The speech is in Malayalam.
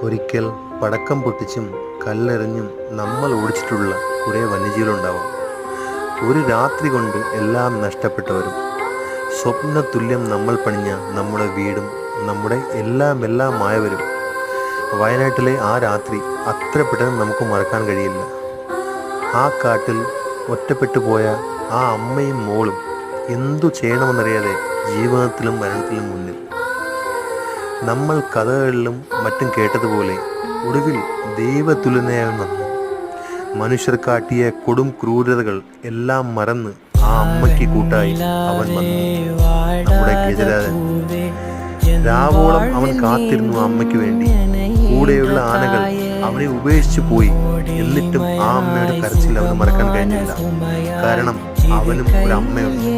ഒരിക്കൽ പടക്കം പൊട്ടിച്ചും കല്ലെറിഞ്ഞും നമ്മൾ ഓടിച്ചിട്ടുള്ള കുറേ വന്യജീവികളുണ്ടാവാം. ഒരു രാത്രി കൊണ്ട് എല്ലാം നഷ്ടപ്പെട്ടവരും. സ്വപ്നതുല്യം നമ്മൾ പണിഞ്ഞ നമ്മുടെ വീടും നമ്മുടെ എല്ലാമായവരും. വയനാട്ടിലെ ആ രാത്രി അത്ര പെട്ടെന്ന് നമുക്ക് മറക്കാൻ കഴിയില്ല. ആ കാട്ടിൽ ഒറ്റപ്പെട്ടു പോയ ആ അമ്മയും മോളും എന്തു ചെയ്യണമെന്നറിയാതെ ജീവിതത്തിലും മരണത്തിലും മുന്നിൽ. നമ്മൾ കഥകളിലും മറ്റും കേട്ടതുപോലെ ഒടുവിൽ ദൈവതുല്യനായ മനുഷ്യർ കാട്ടിയ കൊടും ക്രൂരതകൾ എല്ലാം മറന്ന് ആ അമ്മയ്ക്ക് കൂട്ടായി അവൻ വന്നു. നമ്മുടെ ഗജരാജൻ. രാവോളം അവൻ കാത്തിരുന്നു അമ്മയ്ക്ക് വേണ്ടി. കൂടെയുള്ള ആനകൾ അവനെ ഉപേക്ഷിച്ചു പോയി. എന്നിട്ടും ആ അമ്മയുടെ കരച്ചിൽ അവന് മറക്കാൻ കഴിഞ്ഞില്ല. കാരണം അവനും ഒരു അമ്മയുണ്ട്.